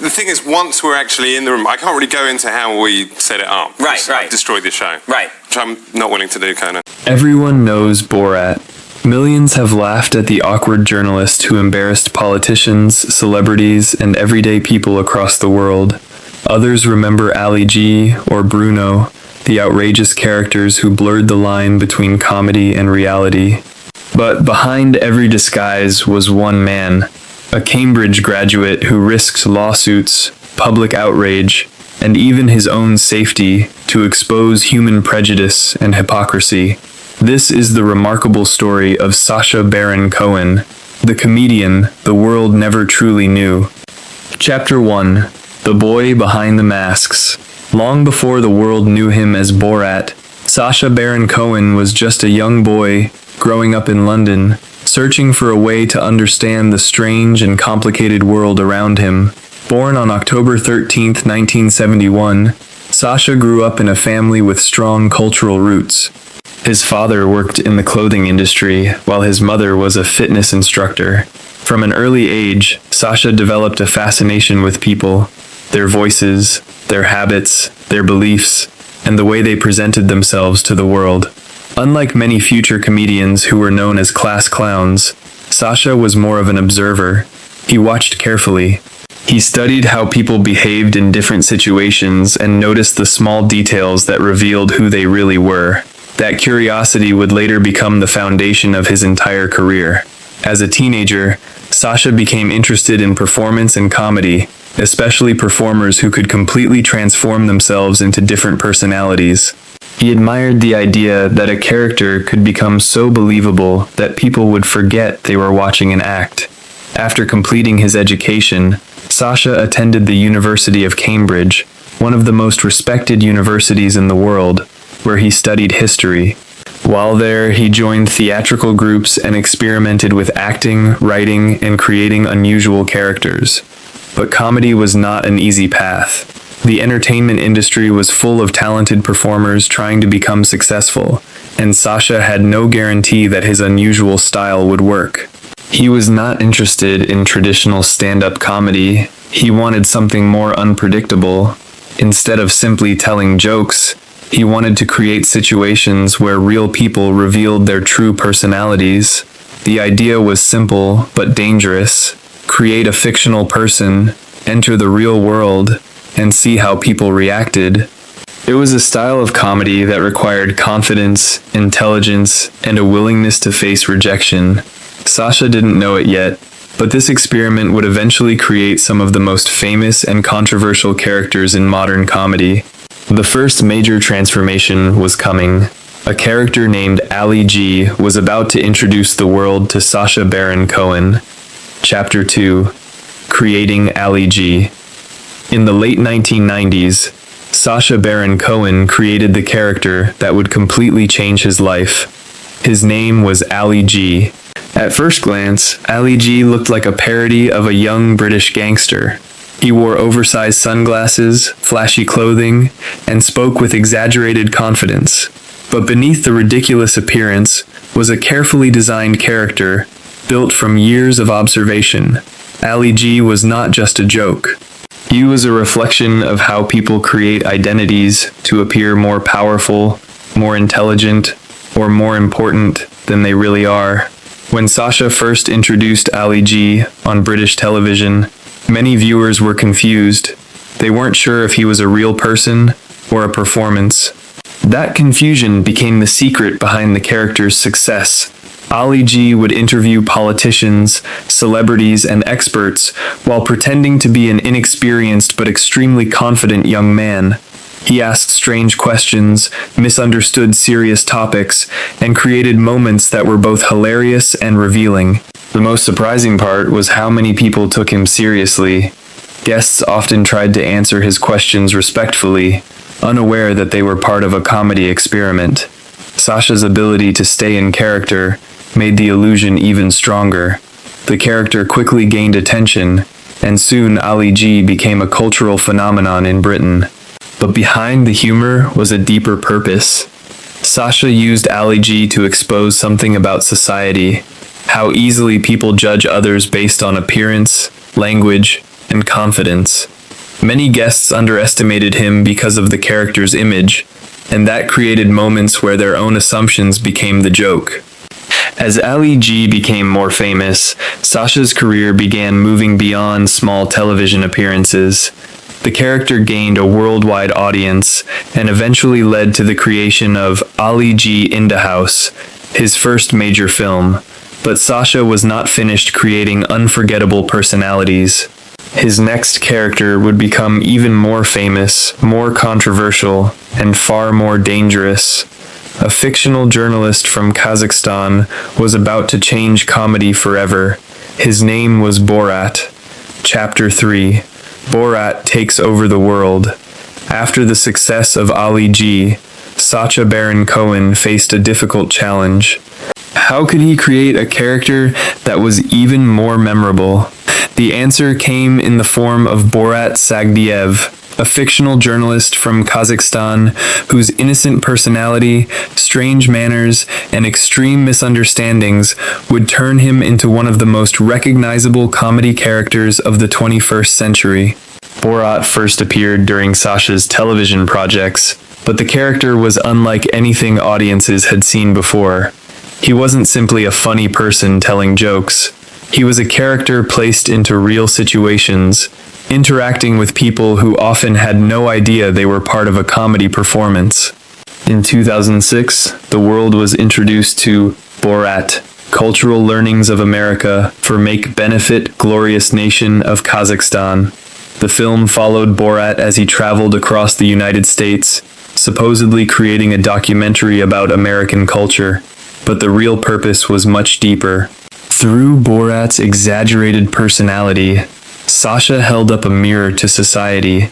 the thing is, once we're actually in the room, I can't really go into how we set it up. Right. Destroy the show. Right. Which I'm not willing to do, kind of. Everyone knows Borat. Millions have laughed at the awkward journalist who embarrassed politicians, celebrities, and everyday people across the world. Others remember Ali G or Brüno, the outrageous characters who blurred the line between comedy and reality. But behind every disguise was one man, a Cambridge graduate who risked lawsuits, public outrage, and even his own safety to expose human prejudice and hypocrisy. This is the remarkable story of Sacha Baron Cohen, the comedian the world never truly knew. Chapter 1: The Boy Behind the Masks. Long before the world knew him as Borat, Sacha Baron Cohen was just a young boy growing up in London, searching for a way to understand the strange and complicated world around him. Born on October 13, 1971, Sacha grew up in a family with strong cultural roots. His father worked in the clothing industry, while his mother was a fitness instructor. From an early age, Sacha developed a fascination with people, their voices, their habits, their beliefs, and the way they presented themselves to the world. Unlike many future comedians who were known as class clowns, Sacha was more of an observer. He watched carefully. He studied how people behaved in different situations and noticed the small details that revealed who they really were. That curiosity would later become the foundation of his entire career. As a teenager, Sacha became interested in performance and comedy, especially performers who could completely transform themselves into different personalities. He admired the idea that a character could become so believable that people would forget they were watching an act. After completing his education, Sacha attended the University of Cambridge, one of the most respected universities in the world, where he studied history. While there, he joined theatrical groups and experimented with acting, writing, and creating unusual characters. But comedy was not an easy path. The entertainment industry was full of talented performers trying to become successful, and Sacha had no guarantee that his unusual style would work. He was not interested in traditional stand-up comedy. He wanted something more unpredictable. Instead of simply telling jokes, he wanted to create situations where real people revealed their true personalities. The idea was simple but dangerous. Create a fictional person, enter the real world, and see how people reacted. It was a style of comedy that required confidence, intelligence, and a willingness to face rejection. Sacha didn't know it yet, but this experiment would eventually create some of the most famous and controversial characters in modern comedy. The first major transformation was coming. A character named Ali G was about to introduce the world to Sacha Baron Cohen. Chapter 2: Creating Ali G. In the late 1990s, Sacha Baron Cohen created the character that would completely change his life. His name was Ali G. At first glance, Ali G looked like a parody of a young British gangster. He wore oversized sunglasses, flashy clothing, and spoke with exaggerated confidence. But beneath the ridiculous appearance was a carefully designed character, built from years of observation. Ali G was not just a joke. He was a reflection of how people create identities to appear more powerful, more intelligent, or more important than they really are. When Sacha first introduced Ali G on British television, many viewers were confused. They weren't sure if he was a real person or a performance. That confusion became the secret behind the character's success. Ali G would interview politicians, celebrities, and experts while pretending to be an inexperienced but extremely confident young man. He asked strange questions, misunderstood serious topics, and created moments that were both hilarious and revealing. The most surprising part was how many people took him seriously. Guests often tried to answer his questions respectfully, unaware that they were part of a comedy experiment. Sacha's ability to stay in character made the illusion even stronger. The character quickly gained attention, and soon Ali G became a cultural phenomenon in Britain. But behind the humor was a deeper purpose. Sacha used Ali G to expose something about society, how easily people judge others based on appearance, language, and confidence. Many guests underestimated him because of the character's image, and that created moments where their own assumptions became the joke. As Ali G became more famous, Sacha's career began moving beyond small television appearances. The character gained a worldwide audience and eventually led to the creation of Ali G in the House, his first major film. But Sacha was not finished creating unforgettable personalities. His next character would become even more famous, more controversial, and far more dangerous. A fictional journalist from Kazakhstan was about to change comedy forever. His name was Borat. Chapter 3. Borat takes over the world. After the success of Ali G, Sacha Baron Cohen faced a difficult challenge. How could he create a character that was even more memorable? The answer came in the form of Borat Sagdiyev, a fictional journalist from Kazakhstan whose innocent personality, strange manners, and extreme misunderstandings would turn him into one of the most recognizable comedy characters of the 21st century. Borat first appeared during Sacha's television projects, but the character was unlike anything audiences had seen before. He wasn't simply a funny person telling jokes. He was a character placed into real situations, interacting with people who often had no idea they were part of a comedy performance. In 2006, the world was introduced to Borat, Cultural Learnings of America for Make Benefit Glorious Nation of Kazakhstan. The film followed Borat as he traveled across the United States, supposedly creating a documentary about American culture. But the real purpose was much deeper. Through Borat's exaggerated personality, Sacha held up a mirror to society.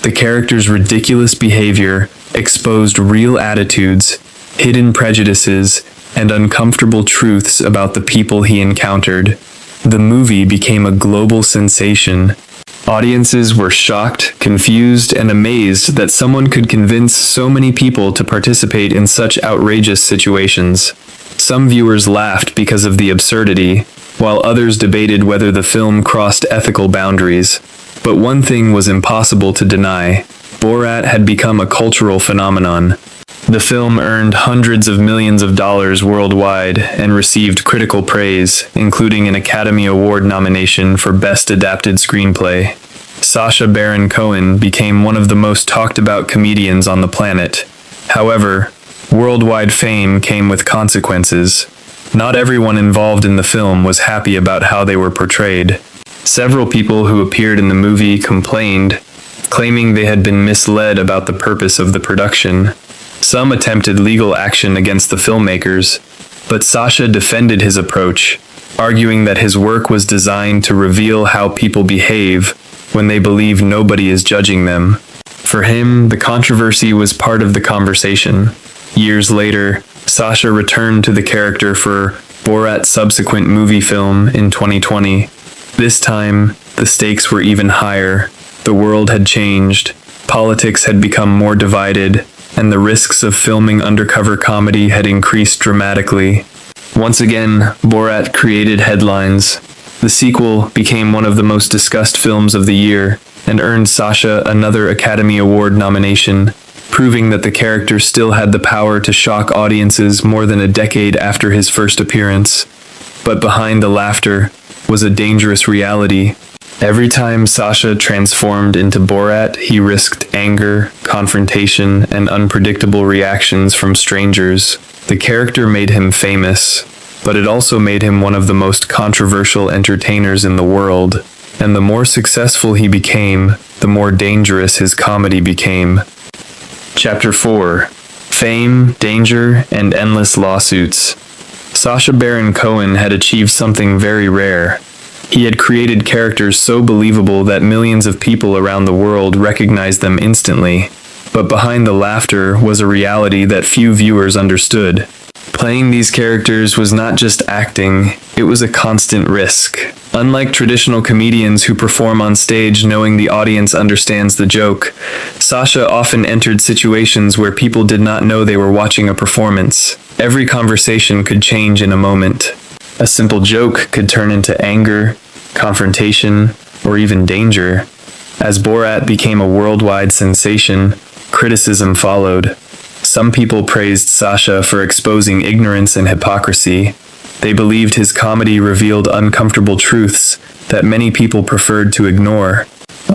The character's ridiculous behavior exposed real attitudes, hidden prejudices, and uncomfortable truths about the people he encountered. The movie became a global sensation. Audiences were shocked, confused, and amazed that someone could convince so many people to participate in such outrageous situations. Some viewers laughed because of the absurdity, while others debated whether the film crossed ethical boundaries. But one thing was impossible to deny: Borat had become a cultural phenomenon. The film earned hundreds of millions of dollars worldwide and received critical praise, including an Academy Award nomination for Best Adapted Screenplay. Sacha Baron Cohen became one of the most talked about comedians on the planet. However, worldwide fame came with consequences. Not everyone involved in the film was happy about how they were portrayed. Several people who appeared in the movie complained, claiming they had been misled about the purpose of the production. Some attempted legal action against the filmmakers, but Sacha defended his approach, arguing that his work was designed to reveal how people behave when they believe nobody is judging them. For him, the controversy was part of the conversation. Years later, Sacha returned to the character for Borat's subsequent movie film in 2020. This time, the stakes were even higher. The world had changed, politics had become more divided, and the risks of filming undercover comedy had increased dramatically. Once again, Borat created headlines. The sequel became one of the most discussed films of the year and earned Sacha another Academy Award nomination, proving that the character still had the power to shock audiences more than a decade after his first appearance. But behind the laughter was a dangerous reality. Every time Sacha transformed into Borat, he risked anger, confrontation, and unpredictable reactions from strangers. The character made him famous, but it also made him one of the most controversial entertainers in the world. And the more successful he became, the more dangerous his comedy became. Chapter 4. Fame, Danger, and Endless Lawsuits. Sacha Baron Cohen had achieved something very rare. He had created characters so believable that millions of people around the world recognized them instantly. But behind the laughter was a reality that few viewers understood. Playing these characters was not just acting, it was a constant risk. Unlike traditional comedians who perform on stage knowing the audience understands the joke, Sacha often entered situations where people did not know they were watching a performance. Every conversation could change in a moment. A simple joke could turn into anger, confrontation, or even danger. As Borat became a worldwide sensation, criticism followed. Some people praised Sacha for exposing ignorance and hypocrisy. They believed his comedy revealed uncomfortable truths that many people preferred to ignore.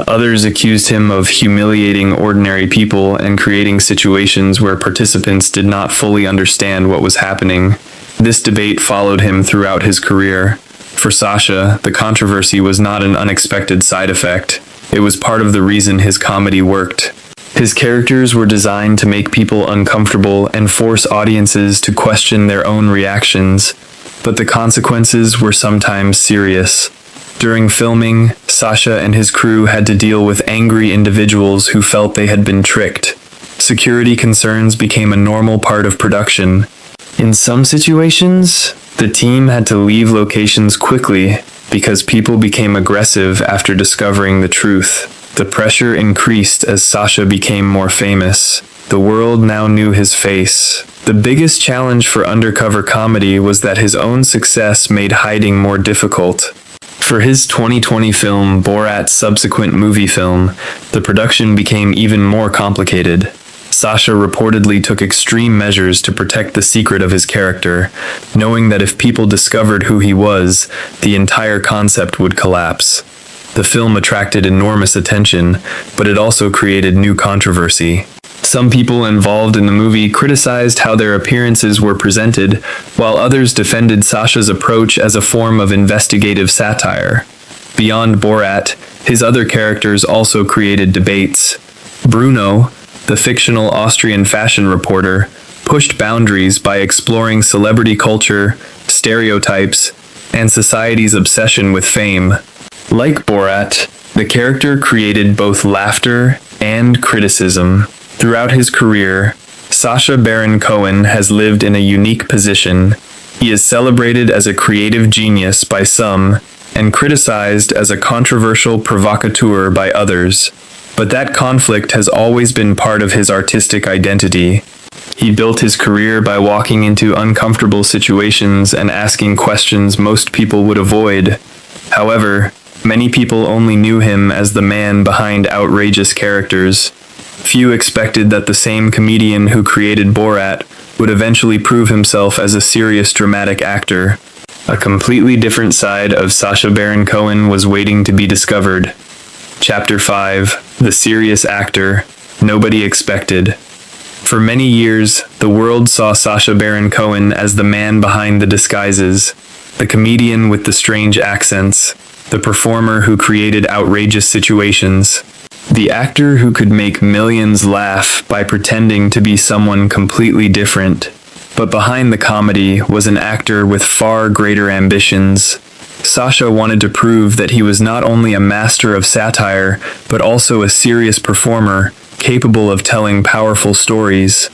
Others accused him of humiliating ordinary people and creating situations where participants did not fully understand what was happening. This debate followed him throughout his career. For Sacha, the controversy was not an unexpected side effect. It was part of the reason his comedy worked. His characters were designed to make people uncomfortable and force audiences to question their own reactions, but the consequences were sometimes serious. During filming, Sacha and his crew had to deal with angry individuals who felt they had been tricked. Security concerns became a normal part of production. In some situations, the team had to leave locations quickly because people became aggressive after discovering the truth. The pressure increased as Sacha became more famous. The world now knew his face. The biggest challenge for undercover comedy was that his own success made hiding more difficult. For his 2020 film Borat's subsequent movie film, the production became even more complicated. Sacha reportedly took extreme measures to protect the secret of his character, knowing that if people discovered who he was, the entire concept would collapse. The film attracted enormous attention, but it also created new controversy. Some people involved in the movie criticized how their appearances were presented, while others defended Sacha's approach as a form of investigative satire. Beyond Borat, his other characters also created debates. Brüno, the fictional Austrian fashion reporter, pushed boundaries by exploring celebrity culture, stereotypes, and society's obsession with fame. Like Borat, the character created both laughter and criticism. Throughout his career, Sacha Baron Cohen has lived in a unique position. He is celebrated as a creative genius by some, and criticized as a controversial provocateur by others. But that conflict has always been part of his artistic identity. He built his career by walking into uncomfortable situations and asking questions most people would avoid. However, many people only knew him as the man behind outrageous characters. Few expected that the same comedian who created Borat would eventually prove himself as a serious dramatic actor. A completely different side of Sacha Baron Cohen was waiting to be discovered. Chapter 5: The Serious Actor Nobody Expected. For many years, the world saw Sacha Baron Cohen as the man behind the disguises, the comedian with the strange accents, the performer who created outrageous situations, the actor who could make millions laugh by pretending to be someone completely different. But behind the comedy was an actor with far greater ambitions. Sacha wanted to prove that he was not only a master of satire, but also a serious performer, capable of telling powerful stories.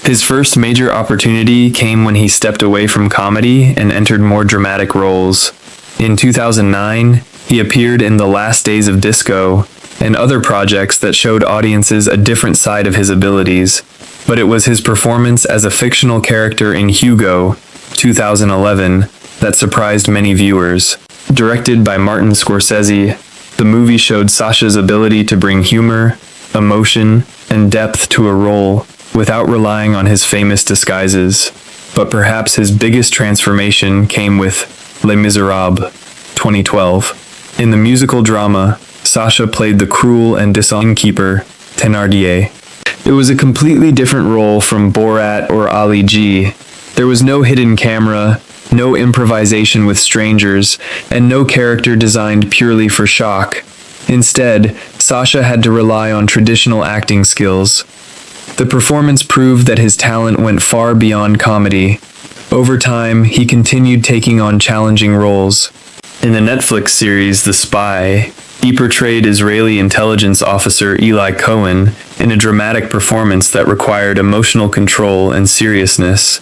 His first major opportunity came when he stepped away from comedy and entered more dramatic roles. In 2009, he appeared in The Last Days of Disco and other projects that showed audiences a different side of his abilities. But it was his performance as a fictional character in Hugo, 2011, that surprised many viewers. Directed by Martin Scorsese, the movie showed Sacha's ability to bring humor, emotion, and depth to a role without relying on his famous disguises. But perhaps his biggest transformation came with Les Miserables, 2012. In the musical drama, Sacha played the cruel and dishonest innkeeper, Thénardier. It was a completely different role from Borat or Ali G. There was no hidden camera, no improvisation with strangers, and no character designed purely for shock. Instead, Sacha had to rely on traditional acting skills. The performance proved that his talent went far beyond comedy. Over time, he continued taking on challenging roles. In the Netflix series The Spy, he portrayed Israeli intelligence officer Eli Cohen in a dramatic performance that required emotional control and seriousness.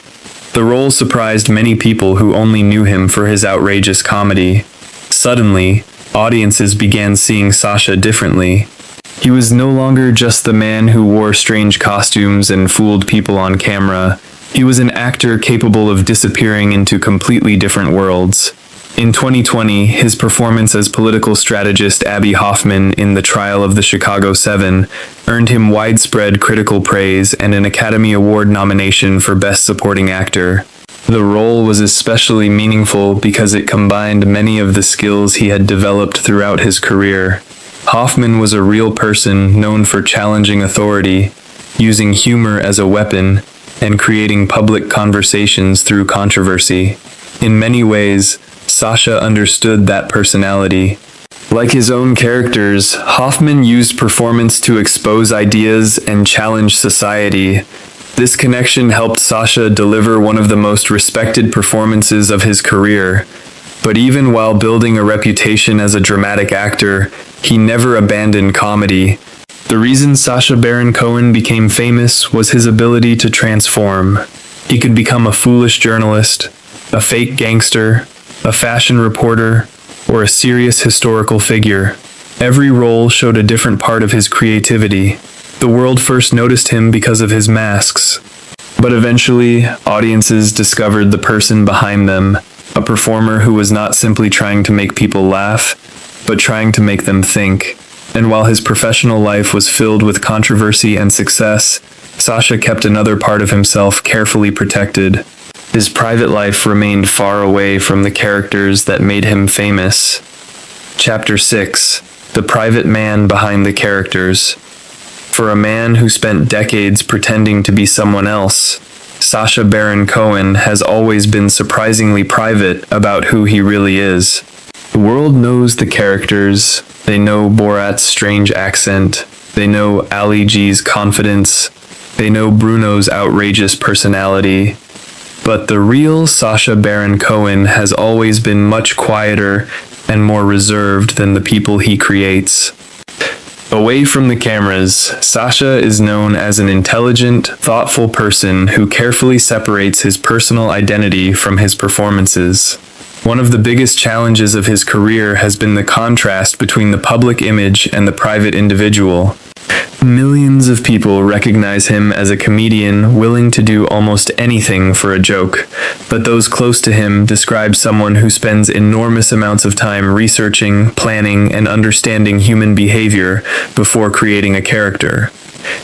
The role surprised many people who only knew him for his outrageous comedy. Suddenly, audiences began seeing Sacha differently. He was no longer just the man who wore strange costumes and fooled people on camera. He was an actor capable of disappearing into completely different worlds. In 2020, his performance as political strategist Abby Hoffman in The Trial of the Chicago 7 earned him widespread critical praise and an Academy Award nomination for Best Supporting Actor. The role was especially meaningful because it combined many of the skills he had developed throughout his career. Hoffman was a real person known for challenging authority, using humor as a weapon, and creating public conversations through controversy. In many ways, Sacha understood that personality. Like his own characters, Hoffman used performance to expose ideas and challenge society. This connection helped Sacha deliver one of the most respected performances of his career. But even while building a reputation as a dramatic actor, he never abandoned comedy. The reason Sacha Baron Cohen became famous was his ability to transform. He could become a foolish journalist, a fake gangster, a fashion reporter, or a serious historical figure. Every role showed a different part of his creativity. The world first noticed him because of his masks. But eventually, audiences discovered the person behind them, a performer who was not simply trying to make people laugh, but trying to make them think. And while his professional life was filled with controversy and success, Sacha kept another part of himself carefully protected. His private life remained far away from the characters that made him famous. Chapter 6: The Private Man Behind the Characters. For a man who spent decades pretending to be someone else, Sacha Baron Cohen has always been surprisingly private about who he really is. The world knows the characters. They know Borat's strange accent. They know Ali G's confidence. They know Brüno's outrageous personality. But the real Sacha Baron Cohen has always been much quieter and more reserved than the people he creates. Away from the cameras, Sacha is known as an intelligent, thoughtful person who carefully separates his personal identity from his performances. One of the biggest challenges of his career has been the contrast between the public image and the private individual. Millions of people recognize him as a comedian willing to do almost anything for a joke, but those close to him describe someone who spends enormous amounts of time researching, planning, and understanding human behavior before creating a character.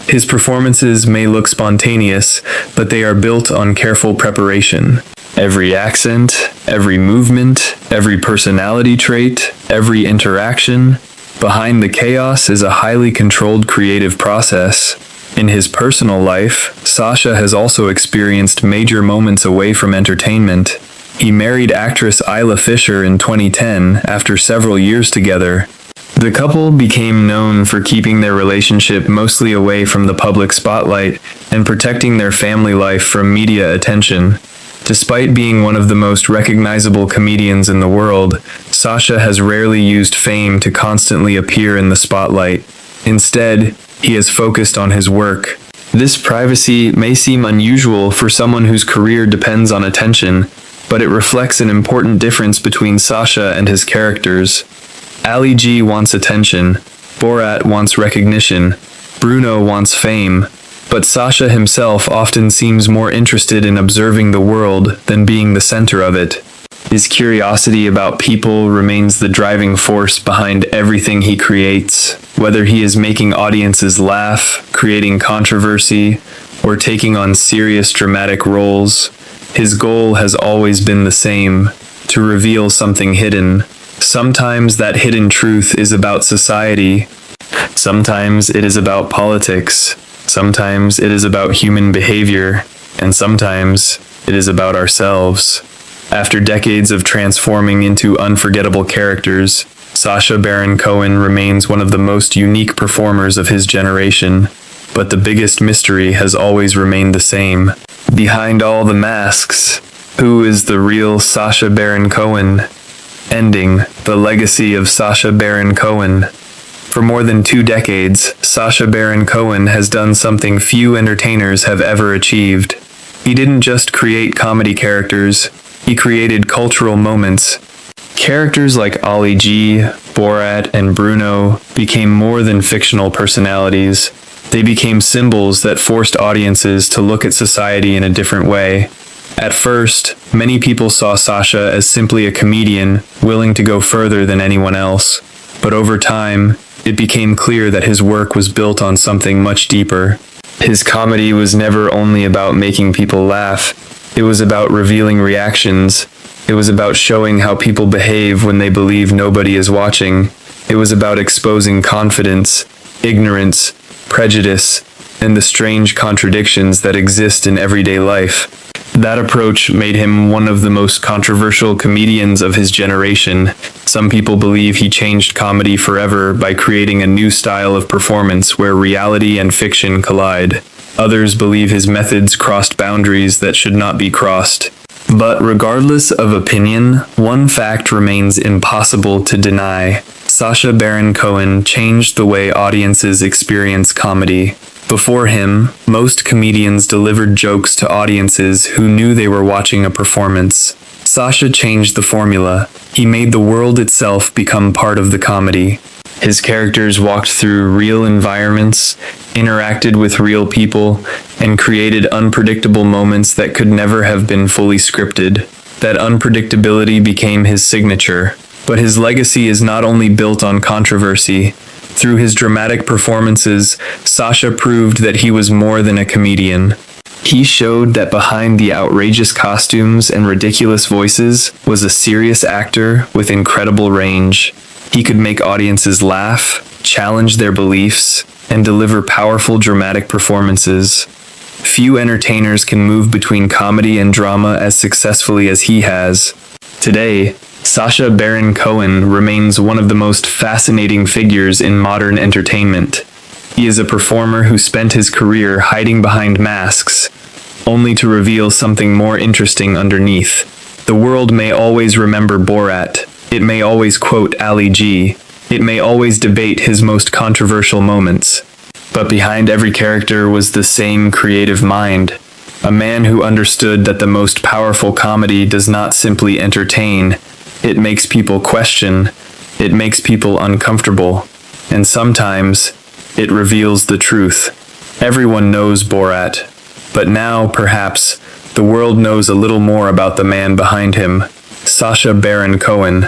His performances may look spontaneous, but they are built on careful preparation. Every accent, every movement, every personality trait, every interaction. Behind the chaos is a highly controlled creative process. In his personal life, Sacha has also experienced major moments away from entertainment. He married actress Isla Fisher in 2010 after several years together. The couple became known for keeping their relationship mostly away from the public spotlight and protecting their family life from media attention. Despite being one of the most recognizable comedians in the world, Sacha has rarely used fame to constantly appear in the spotlight. Instead, he has focused on his work. This privacy may seem unusual for someone whose career depends on attention, but it reflects an important difference between Sacha and his characters. Ali G wants attention, Borat wants recognition, Brüno wants fame. But Sacha himself often seems more interested in observing the world than being the center of it. His curiosity about people remains the driving force behind everything he creates, whether he is making audiences laugh, creating controversy, or taking on serious dramatic roles. His goal has always been the same: to reveal something hidden. Sometimes that hidden truth is about society. Sometimes it is about politics. Sometimes it is about human behavior, and sometimes it is about ourselves. After decades of transforming into unforgettable characters, Sacha Baron Cohen remains one of the most unique performers of his generation. But the biggest mystery has always remained the same. Behind all the masks, who is the real Sacha Baron Cohen? Ending the legacy of Sacha Baron Cohen. For more than 2 decades, Sacha Baron Cohen has done something few entertainers have ever achieved. He didn't just create comedy characters, he created cultural moments. Characters like Ali G, Borat, and Brüno became more than fictional personalities. They became symbols that forced audiences to look at society in a different way. At first, many people saw Sacha as simply a comedian, willing to go further than anyone else. But over time, it became clear that his work was built on something much deeper. His comedy was never only about making people laugh. It was about revealing reactions. It was about showing how people behave when they believe nobody is watching. It was about exposing confidence, ignorance, prejudice, and the strange contradictions that exist in everyday life. That approach made him one of the most controversial comedians of his generation. Some people believe he changed comedy forever by creating a new style of performance where reality and fiction collide. Others believe his methods crossed boundaries that should not be crossed. But regardless of opinion, one fact remains impossible to deny. Sacha Baron Cohen changed the way audiences experience comedy. Before him, most comedians delivered jokes to audiences who knew they were watching a performance. Sacha changed the formula. He made the world itself become part of the comedy. His characters walked through real environments, interacted with real people, and created unpredictable moments that could never have been fully scripted. That unpredictability became his signature. But his legacy is not only built on controversy. Through his dramatic performances, Sacha proved that he was more than a comedian. He showed that behind the outrageous costumes and ridiculous voices was a serious actor with incredible range. He could make audiences laugh, challenge their beliefs, and deliver powerful dramatic performances. Few entertainers can move between comedy and drama as successfully as he has. Today, Sacha Baron Cohen remains one of the most fascinating figures in modern entertainment. He is a performer who spent his career hiding behind masks, only to reveal something more interesting underneath. The world may always remember Borat. It may always quote Ali G. It may always debate his most controversial moments. But behind every character was the same creative mind. A man who understood that the most powerful comedy does not simply entertain. It makes people question, it makes people uncomfortable, and sometimes it reveals the truth. Everyone knows Borat, but now, perhaps, the world knows a little more about the man behind him, Sacha Baron Cohen.